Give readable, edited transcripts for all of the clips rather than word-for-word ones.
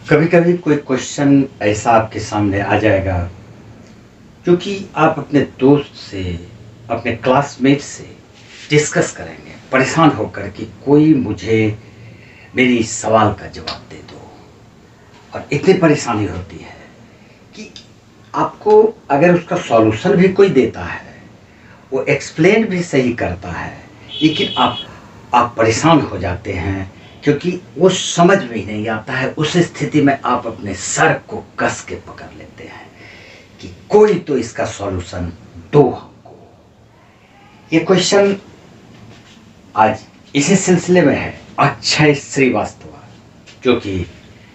कभी कभी कोई क्वेश्चन ऐसा आपके सामने आ जाएगा जो कि आप अपने दोस्त से, अपने क्लासमेट से डिस्कस करेंगे परेशान होकर कि कोई मुझे मेरी इस सवाल का जवाब दे दो। और इतनी परेशानी होती है कि आपको अगर उसका सॉल्यूशन भी कोई देता है, वो एक्सप्लेन भी सही करता है, लेकिन आप परेशान हो जाते हैं क्योंकि वो समझ में ही नहीं आता है। उस स्थिति में आप अपने सर को कस के पकड़ लेते हैं कि कोई तो इसका सॉल्यूशन दो हमको। ये क्वेश्चन आज इसी सिलसिले में है अक्षय श्रीवास्तव, जो कि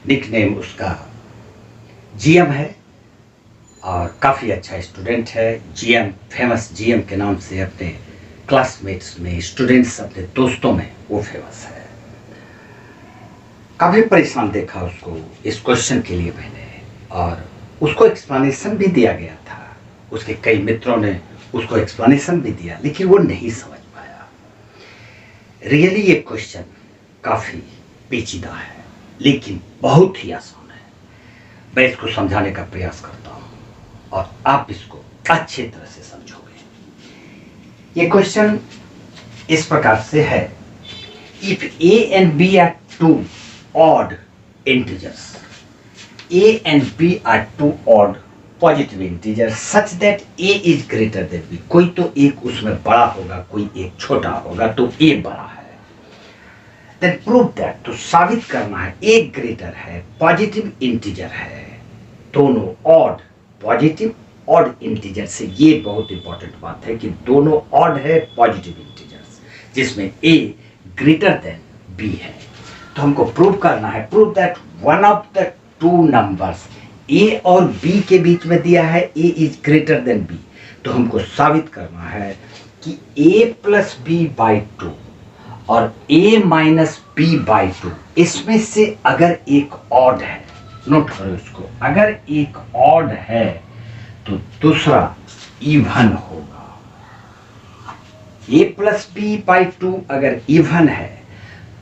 निकनेम उसका जीएम है और काफ़ी अच्छा स्टूडेंट है। जीएम, फेमस जीएम के नाम से अपने क्लासमेट्स में, स्टूडेंट्स, अपने दोस्तों में वो फेमस है। काफ़ी परेशान देखा उसको इस क्वेश्चन के लिए मैंने, और उसको एक्सप्लेनेशन भी दिया गया था। उसके कई मित्रों ने उसको एक्सप्लेनेशन भी दिया, लेकिन वो नहीं समझ पाया। रियली ये क्वेश्चन काफ़ी पेचीदा है, लेकिन बहुत ही आसान है। मैं इसको समझाने का प्रयास करता हूँ और आप इसको अच्छी तरह से समझोगे। ये क्वेश्चन इस प्रकार से है: if a and b are two odd integers, a and b are two odd positive integers such that a is greater than b, कोई तो एक उसमें बड़ा होगा, कोई एक छोटा होगा, तो a बड़ा है। Then prove that, तो साबित करना है a ग्रेटर है, पॉजिटिव इंटीजर है, दोनों ऑड, पॉजिटिव ऑड इंटीजर से। ये बहुत इंपॉर्टेंट बात है कि दोनों ऑड है, पॉजिटिव इंटीजर्स, जिसमें a ग्रेटर देन b है। तो हमको प्रूव करना है, prove that one of the two numbers a और b के बीच में दिया है a is greater than b। तो हमको साबित करना है कि a plus B by two और a minus B by two, इसमें से अगर एक ऑड है, नोट करो इसको, अगर एक ऑड है तो दूसरा इवन होगा। a plus B by two अगर इवन है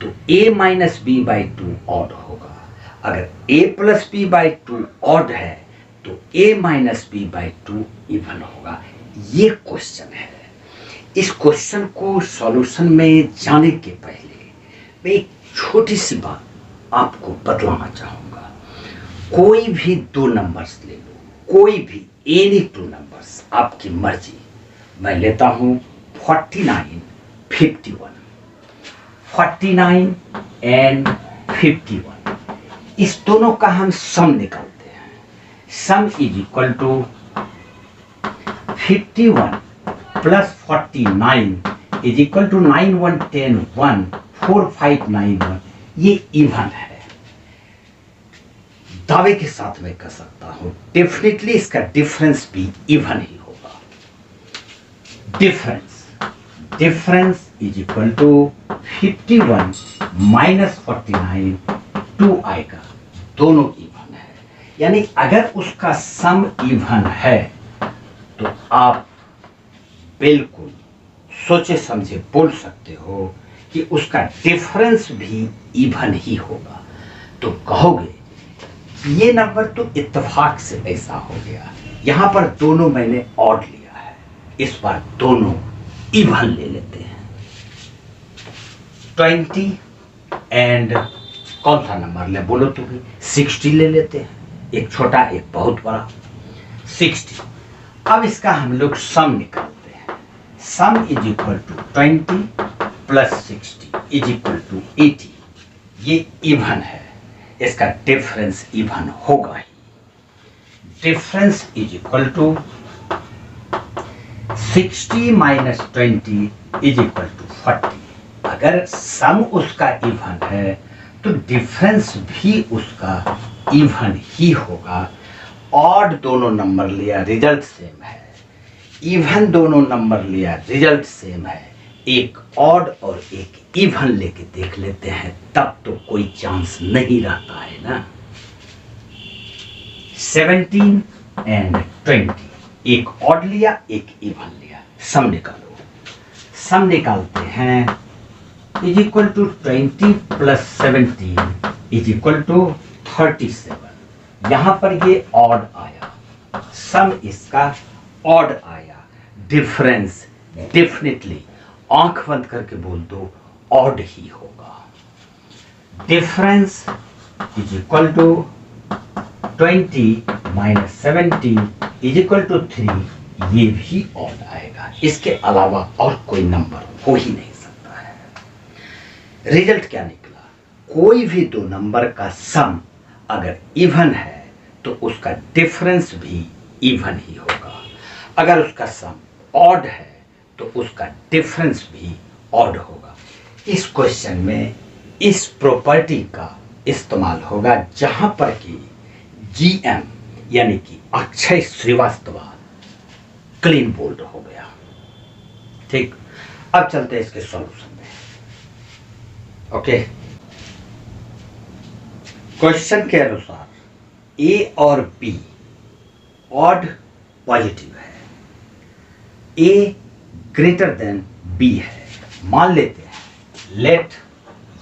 तो a minus B by two odd होगा। अगर a plus B by two odd है तो a minus B by two even होगा। ये क्वेश्चन है। इस क्वेश्चन को सॉल्यूशन में जाने के पहले मैं एक छोटी सी बात आपको बतलाना चाहूँगा। कोई भी दो नंबर्स ले लो, कोई भी एनी टू नंबर्स, आपकी मर्जी। मैं लेता हूँ 49, 51, 49 एंड 51। इस दोनों का हम सम निकालते हैं। Sum is equal to 51 plus 49 is equal to 9 1 10 1 4 5 9 1। ये इवन है। दावे के साथ मैं कह सकता हूं डेफिनेटली इसका डिफरेंस भी इवन ही होगा। Difference is equal to 51 minus 49, 2 आएगा। दोनों इवन है, यानी अगर उसका सम इवन है तो आप बिल्कुल सोचे समझे बोल सकते हो कि उसका डिफरेंस भी इवन ही होगा। तो कहोगे ये नंबर तो इत्तेफाक से ऐसा हो गया, यहां पर दोनों मैंने ऑड लिया है, इस बार दोनों इवन ले लेते हैं। 20 एंड कौन सा नंबर ले बोलो तो भी 60 ले लेते हैं, एक छोटा एक बहुत बड़ा 60। अब इसका हम लोग सम निकालते हैं। Sum is equal to 20 plus 60 is equal to 80। ये इवन है, इसका डिफरेंस इवन होगा ही। Difference is equal to 60 minus 20 is equal to 40। अगर सम उसका इवन है तो डिफरेंस भी उसका इवन ही होगा। ऑड दोनों नंबर लिया, रिजल्ट सेम है। इवन दोनों नंबर लिया, रिजल्ट सेम है। एक ऑड और एक इवन लेके देख लेते हैं, तब तो कोई चांस नहीं रहता है ना। 17 एंड 20, एक ऑड लिया एक इवन लिया, सम निकालो। सम निकालते हैं is equal to 20 plus 17 is equal to 37। यहां पर ये ऑड आया, सम इसका ऑड आया, डिफरेंस डेफिनेटली आंख बंद करके बोल दो ऑड ही होगा। Difference is equal to 20 minus 70 is equal to 3, ये भी ऑड आएगा। इसके अलावा और कोई नंबर हो ही नहीं सकता है। रिजल्ट क्या निकला? कोई भी दो नंबर का सम अगर इवन है तो उसका डिफरेंस भी इवन ही होगा। अगर उसका सम ऑड है तो उसका डिफरेंस भी ऑड होगा। इस क्वेश्चन में इस प्रॉपर्टी का इस्तेमाल होगा जहां पर कि जीएम यानी कि अक्षय श्रीवास्तव क्लीन बोल्ड हो गया। ठीक, अब चलते हैं इसके सॉल्यूशन में। ओके, क्वेश्चन के अनुसार ए और बी ऑड पॉजिटिव है, ए ग्रेटर देन बी है। मान लेते हैं, लेट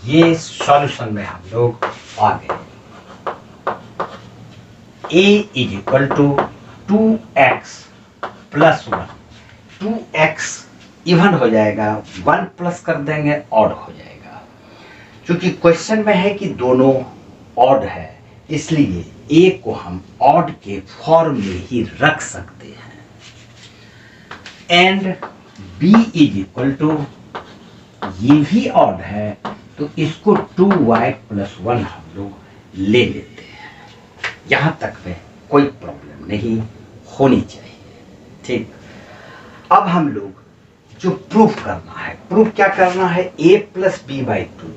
ये सॉल्यूशन में हम लोग आ गए। a is equal to 2x plus 1। 2x even हो जाएगा, 1 प्लस कर देंगे ऑड हो जाएगा। क्योंकि क्वेश्चन में है कि दोनों ऑड है, इसलिए a को हम ऑड के फॉर्म में ही रख सकते हैं। And b is equal to, ये भी ऑड है तो इसको 2y प्लस 1 हम लोग ले लेते हैं। यहां तक में कोई प्रॉब्लम नहीं होनी चाहिए। ठीक, अब हम लोग जो प्रूफ करना है, प्रूफ क्या करना है? a प्लस बी बाई 2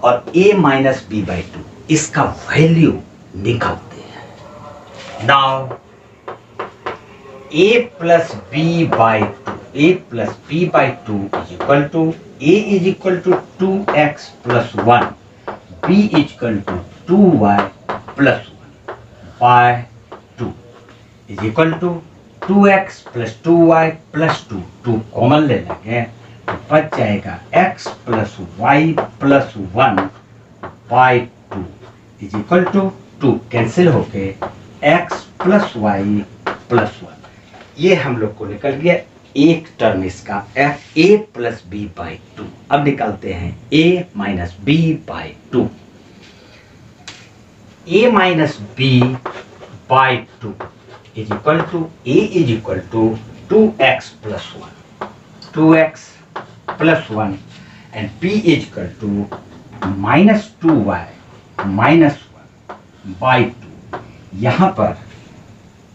और a माइनस बी बाई 2 इसका वैल्यू निकालते हैं। Now a plus B by 2, a plus B by 2 is equal to, a is equal to 2x plus 1, b is equal to 2y plus 1 by 2 is equal to 2x plus 2y plus 2, 2 common ले लेंगे तो बच जाएगा x plus y plus 1 by 2 is equal to 2 cancel होके x plus y plus 1। ये हम लोग को निकल गया एक टर्म इसका a प्लस बी बाई 2। अब निकालते हैं a minus B by 2। a minus B by 2 is equal to, a is equal to 2x plus 1, 2x plus 1 and b is equal to minus 2y minus 1 by 2। यहां पर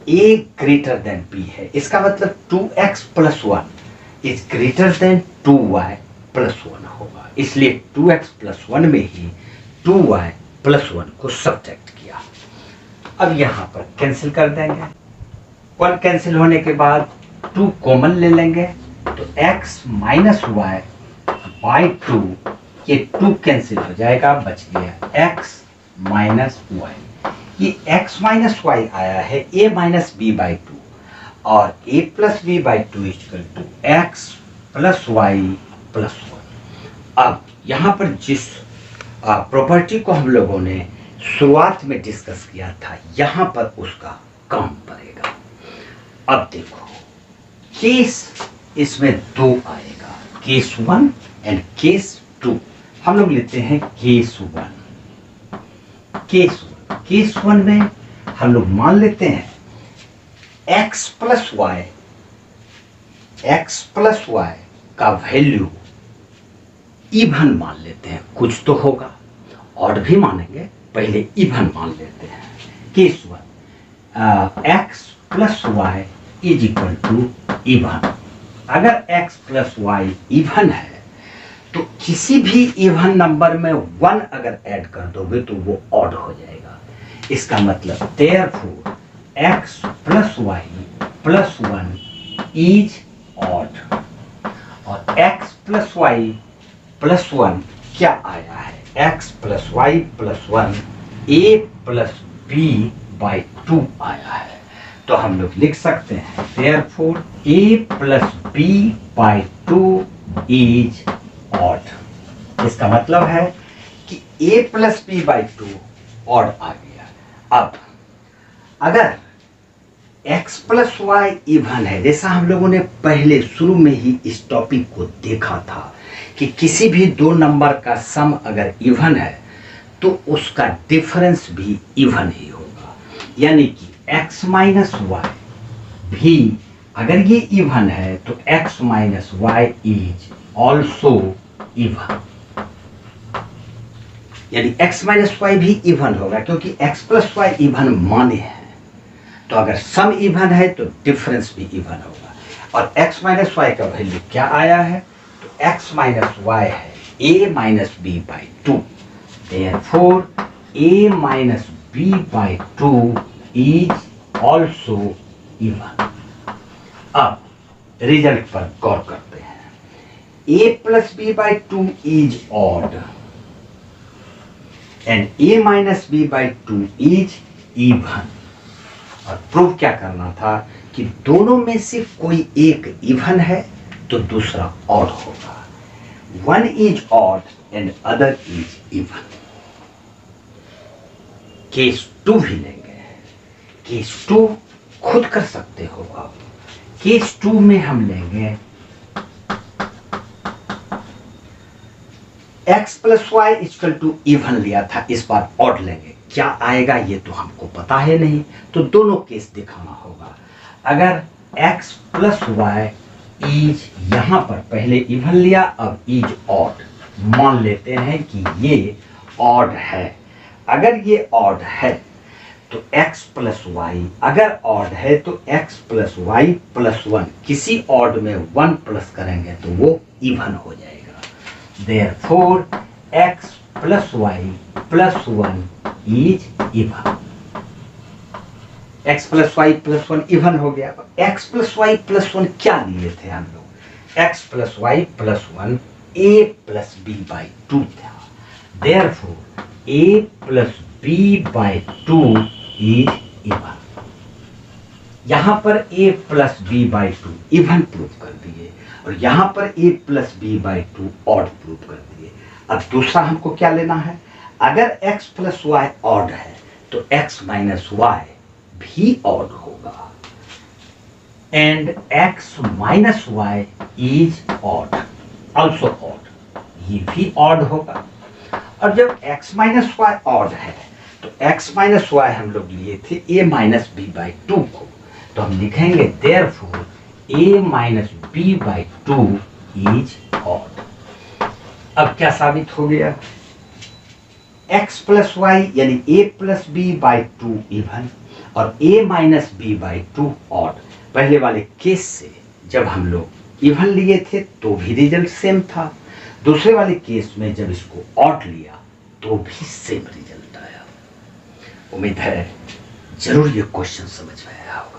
a greater than b है, इसका मतलब 2x plus 1 is greater then 2y plus 1 होगा। इसलिए 2x plus 1 में ही 2y plus 1 को subtract किया। अब यहां पर कैंसिल कर देंगे, 1 कैंसिल होने के बाद 2 कॉमन ले लेंगे तो x माइनस वाई बाई 2, ये 2 कैंसिल हो जाएगा, बच गया x माइनस वाई। ये x माइनस वाई आया है a माइनस बी बाई 2 और a plus B by 2 equal to x plus Y plus 1। अब यहां पर जिस प्रॉपर्टी को हम लोगों ने शुरुआत में डिस्कस किया था, यहां पर उसका काम पड़ेगा। अब देखो, केस इसमें 2 आएगा, केस 1 एंड केस 2। हम लोग लेते हैं केस 1। केस 1 में हम लोग मान लेते हैं x प्लस वाई का वैल्यू इवन मान लेते हैं, कुछ तो होगा, ऑड भी मानेंगे, पहले इवन मान लेते हैं। Case 1 x plus Y is equal to even. अगर x प्लस वाई इवन है तो किसी भी इवन नंबर में 1 अगर ऐड कर दोगे तो वो ऑड हो जाएगा। इसका मतलब therefore x plus Y plus 1 is odd. और x प्लस वाई प्लस 1 क्या आया है? x plus Y plus 1 a plus b by 2 आया है। तो हम लोग लिख सकते हैं therefore a plus b by 2 is odd. इसका मतलब है कि a plus b by 2 odd आ गया। अब अगर x प्लस वाई इवन है, जैसा हम लोगों ने पहले शुरू में ही इस टॉपिक को देखा था कि किसी भी दो नंबर का सम अगर इवन है तो उसका डिफरेंस भी इवन ही होगा, यानी कि x माइनस वाई भी अगर ये इवन है तो x minus Y is also even, यानी x माइनस वाई भी इवन होगा क्योंकि x प्लस वाई इवन माने हैं। तो अगर सम इवन है तो डिफरेंस भी इवन होगा। और x माइनस वाई का वैल्यू क्या आया है, तो x माइनस वाई है a minus B by two, therefore a minus B by two is also even. अब रिजल्ट पर गौर करते हैं। a plus B by two is odd and a minus B by two is even. और prove क्या करना था कि दोनों में से कोई एक इवन है तो दूसरा ऑड होगा। One is odd and other is even. Case 2 भी लेंगे। केस 2 खुद कर सकते हो आप। केस 2 में हम लेंगे x plus Y equal to even लिया था, इस बार ऑड लेंगे। क्या आएगा ये तो हमको पता है नहीं, तो दोनों केस दिखाना होगा। अगर x प्लस वाई इज यहां पर पहले इवन लिया, अब इज ऑड, मान लेते हैं कि ये ऑड है। अगर ये ऑड है तो x प्लस वाई, अगर ऑड है तो x प्लस वाई प्लस 1, किसी ऑड में 1 प्लस करेंगे तो वो इवन हो जाएगा। Therefore, x plus y plus 1 is even. x plus y plus 1 even हो गया। x plus y plus 1 क्या लिए थे हम लोग? x plus y plus 1 a plus b by 2 था। Therefore, a plus b by 2 is even. यहां पर a plus b by 2 even prove कर दिए और यहां पर a plus B by two odd prove कर दिए। अब दूसरा हमको क्या लेना है, अगर x प्लस वाई ऑड है तो x माइनस वाई भी ऑड होगा and x minus Y is odd, also odd, ये भी ऑड होगा। और जब x माइनस वाई ऑड है तो x माइनस वाई हम लोग लिए थे a minus B by two को, तो हम लिखेंगे therefore a minus B by two is odd. अब क्या साबित हो गया, x प्लस वाई यानी a plus B by two even और a minus B by two odd. पहले वाले केस से जब हम लोग इवन लिए थे तो भी रिजल्ट सेम था, दूसरे वाले केस में जब इसको ऑड लिया तो भी सेम रिजल्ट आया। उम्मीद है जरूर ये क्वेश्चन समझ में आया होगा।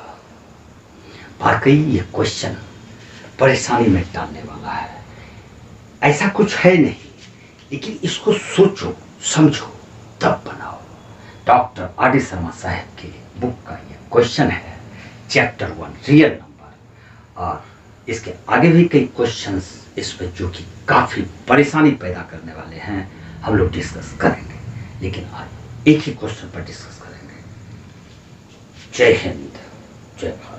वाकई ये क्वेश्चन परेशानी में डालने वाला है। ऐसा कुछ है नहीं, लेकिन इसको सोचो समझो तब बनाओ। Doctor RD. शर्मा साहब की बुक का ये क्वेश्चन है, चैप्टर 1 रियल नंबर, और इसके आगे भी कई क्वेश्चंस इसमें जो कि काफ़ी परेशानी पैदा करने वाले हैं हम लोग डिस्कस करेंगे, लेकिन आज एक ही क्वेश्चन पर डिस्कस करेंगे। जय हिंद, जय भारत।